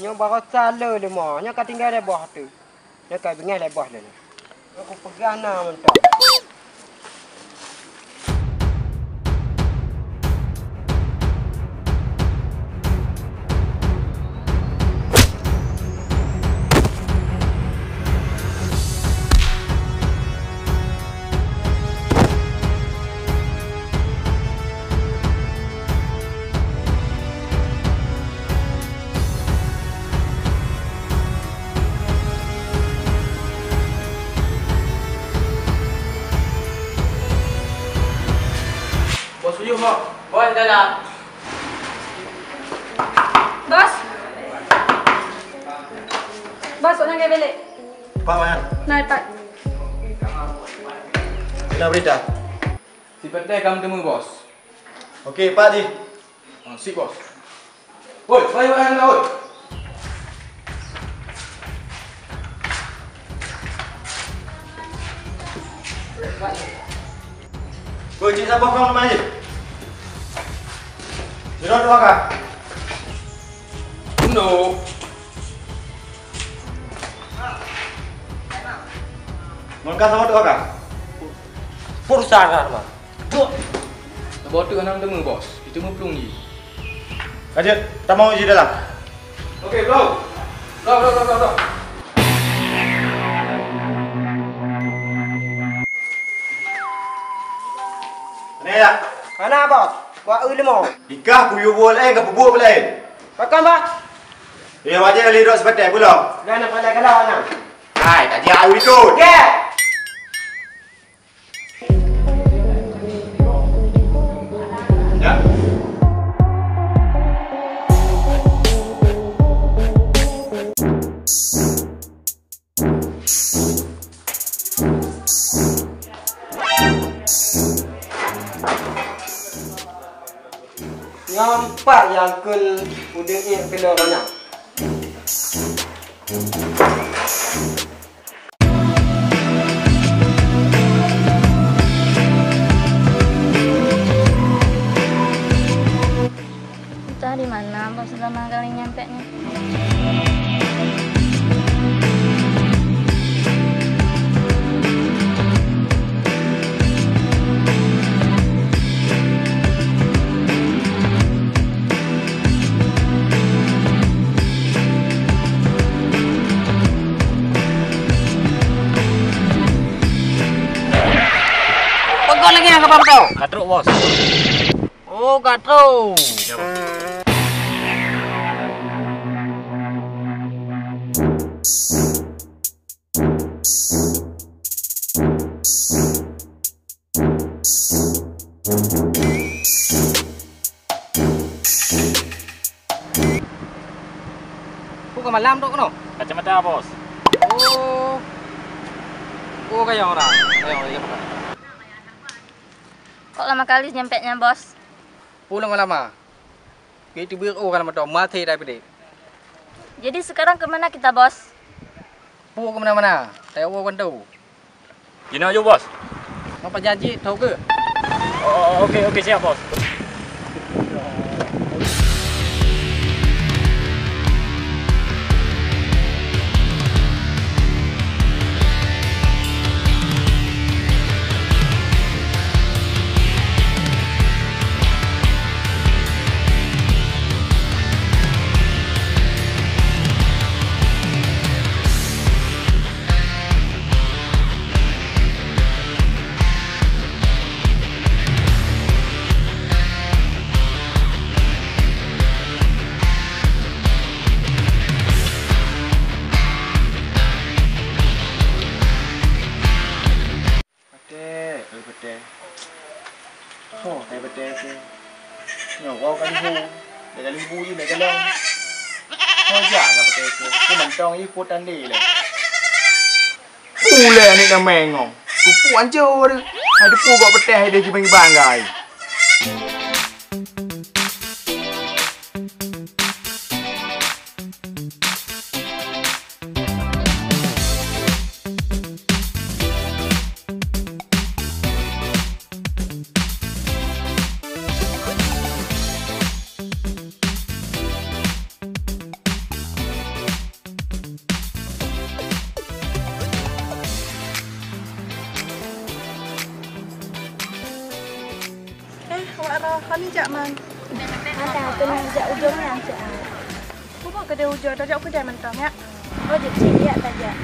Nyo baru salah le mo. Nyo ka tinggal le bawah tu. Nyo ka bengai le bawah le. Aku pegang na mentah. Bos setuju kok? Bos dah. Bos. Bos, orang kaya balik. Pak mana? Nah, Pak. Bila berita? Si Petai kamu temu bos. Okey, Pak Di. Sip bos. Oi, mari orang dah oi. Kau cik siapa kau nama ni? Sudah doa kah? No. Mungkin sama doa kah? Pursa kan, Bang. Bos tu anak temu bos. Kita mau pelung ni. Kajian, tak mau uji dalam. Okey, bro. Bro. Ni ya. Mana bos? Buat ulimo. Ikah kuyu bol lain ke bubuk lain. Pakai bos. Ya wajah ali dok sebetai pula. Dah nak pada kalau anak. Hai, kaji au ikut. Get. Ya. Nampak yang kul udang kena mana? Entah di mana bos pertama kali nyampe-nya. Pegol lagi yang kapal kau? Katruk bos. Oh, katro. Ya bos. Bukan malam tu kena. Kacamata bos. Oh. Oh, kayak orang. Kayak orang pakai. Kok lama kali nyampe-nya bos? Pulang lama. Kita biar orang macam mati dah bede. Jadi sekarang kemana kita bos? Pu ke mana-mana. Saya orang tahu. Gina aja bos. Apa janji tahu ke? Oh, okey siap bos. Oh, saya betul ke? Ngau kan hu. Dia limbu ni nak galong. Oh, jak ke betul ke? Ku mentong ikut tandi le. Pula ni dah mengong. Ku puan je dia. Ada pu gak betul dia bagi banggai. Kau ni jak man. Ada tu nak jak ujung yang jak. Kau buat kedai hujung dah jak kedai mentang ya. Oh je cik ya tak jak.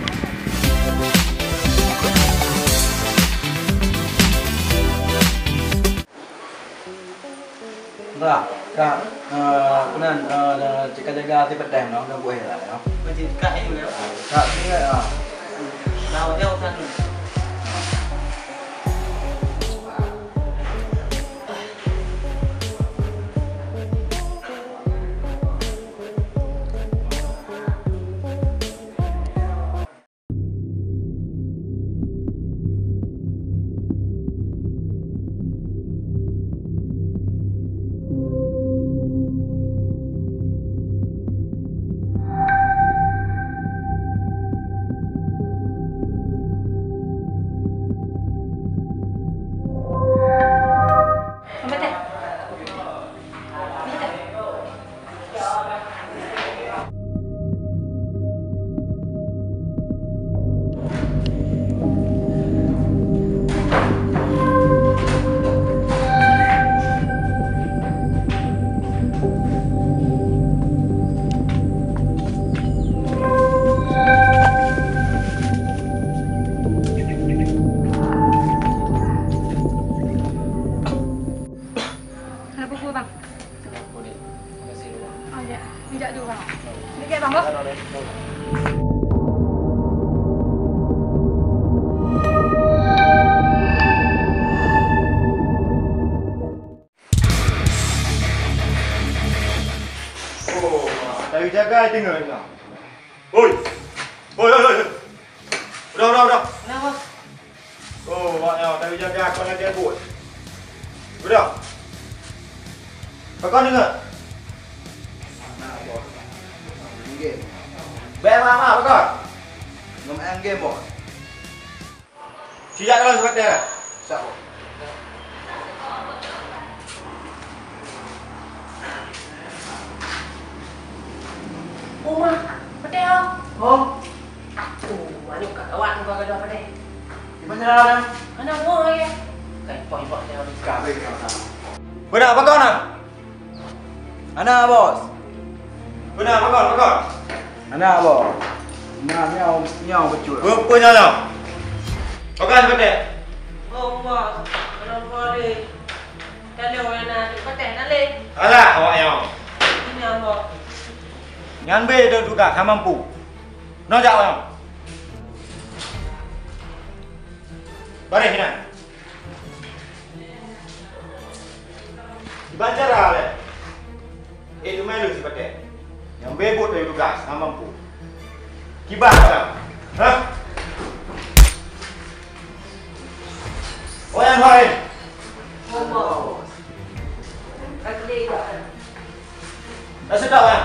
Vâng, kak, kemudian jika jaga hati pedang, no, dan buah lah, no. Macam kak ni boleh. Kak, ni kan, Lau jauh kan. Dari jaga tengok ni. Oi. Oi. Udah. Kenapa? Oh, maknya dari jaga kau nak jebut. Udah. Kau dengar? game. Bayar mahal kau. Ngemain game bos. Sijak kalau sebab dia. Siap. Uma, pedih oh. Oh, Anu kat kawan kau ada pedih. di mana dah? Ana mau ya. Kai poi dia. Kabel kau tak. Benar apa kau nak? Anak bos. Benar apa kau? Anak bos. Nyau betul. Rupanya lah. Kau kan sebab dia. Oh, bos. Kenapa dia? Kalau ana pedih nak le. Alah, awak yang. Ini apa? Ngan be dah juga kan mampu. No jak orang. Baris ni. Dibancara le. Itu melu si pakai. Yang bebot dari tugas kan mampu. Kibah orang. Hah? Oh yang lain. Oh, bos. Kali dah. Dah sedap kan?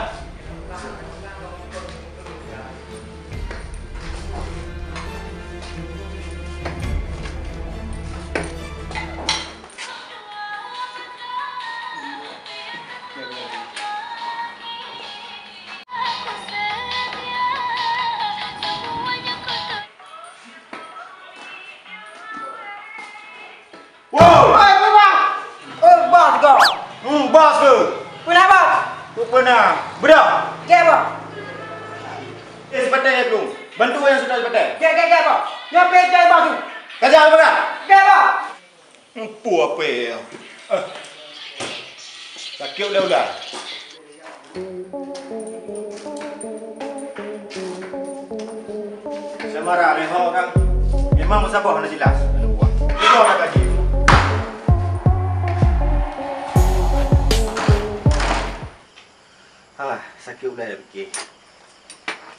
Wow! Bos kau. Bos ke? Kenapa? Rupanya. Bedak. Ke apa? Sepatai belum? Bantu yang sudah sepatai. Ke apa? Nyapa jai bos tu. Kerja apa dah? Ke apa? Empu apa ya? Sakit udah. Saya marah ni orang. Memang musabah nak jelas. Kita nak kaji. Alah, sakit udah ya fikir.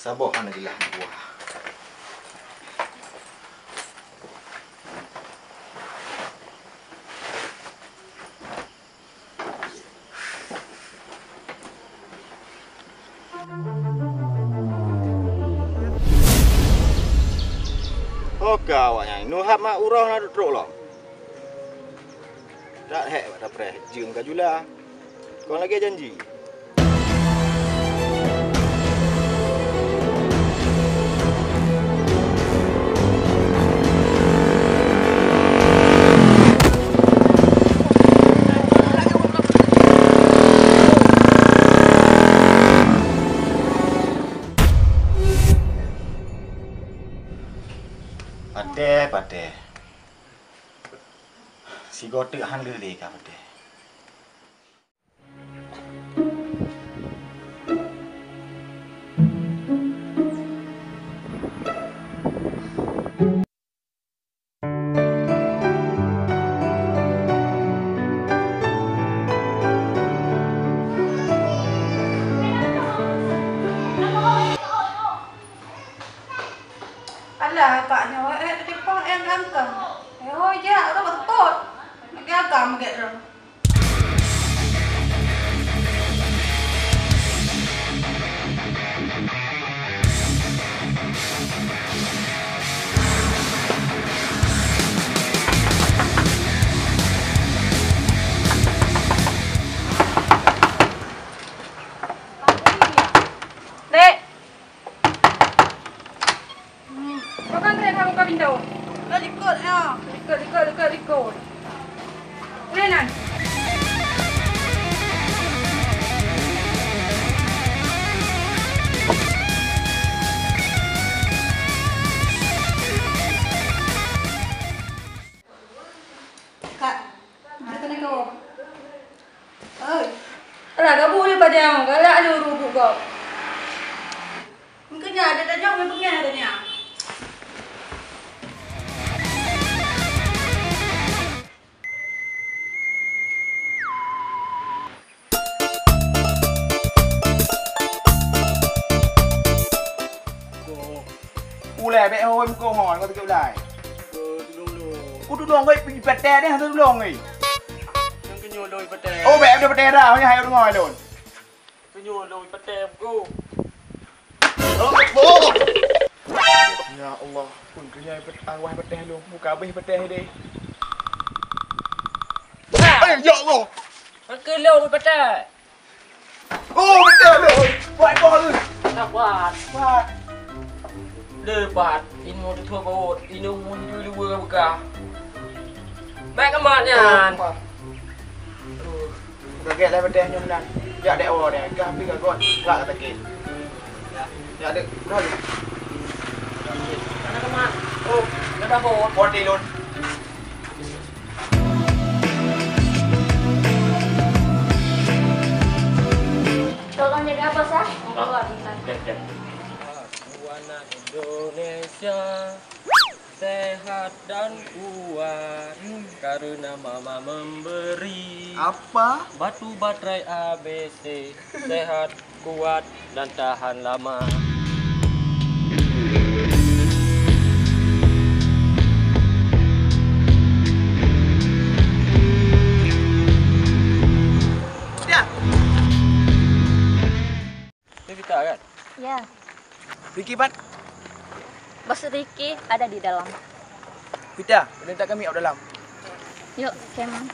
Sabah nak jelas buah. Oh awaknya, nuhap mak urang nak duduk lah. Tak hek pada preh, jeng kajula. Kau lagi janji. Pateh. Si gotek hang lele ka pateh. Alah, kaknya tadi pang em langkang. Oh ya, orang betul. Nak agam ke dong. Dek. Kau kan tren kamu ke pintu. Dah ikut ya. Ikut. Renan. Kak, mana kau? Alah, kamu ni pada yang kalau ada rubuk kau. Mungkin ada tanya, mungkin ada tanya. Lẹ mẹ ơi, câu hỏi có kiểu này. Cô tụi lòng ấy bị bẹt đè đấy hả tụi lòng ấy. Cái nhồi đôi bát tè. Ô mẹ em đưa bẹt đè ra, hay hay ở ngoài rồi. Cái nhồi đôi bát tè cô. Bố. Ya Allah, pun kerja awal bẹt đè luôn, buka habis bẹt đè đi. Ê, ya Allah. Nó cứ lôi bát tè. Ô bẹt đè rồi, vãi con rồi. Nào bát. Vãi. Đưa bát, in một thua bột, in một vui vui cả. Mẹ các bạn nha. Gak lah bẹt đè nhom nan. Ya đè ồ đè, cái habis con, gak kata ke. Ya được, udah luôn. Mana các bạn? Ô, nó đã bột. Bột đi luôn. Tolong jaga apa sah? Keluar. Dek. Warna Indonesia sehat dan kuat karena mama memberi Apa? batu baterai ABC sehat kuat dan tahan lama. Ya. Ini kita kan? Ya, Vicky Pat, Bos Ricky ada di dalam. Vita, minta kami out dalam. Yuk, Kemon.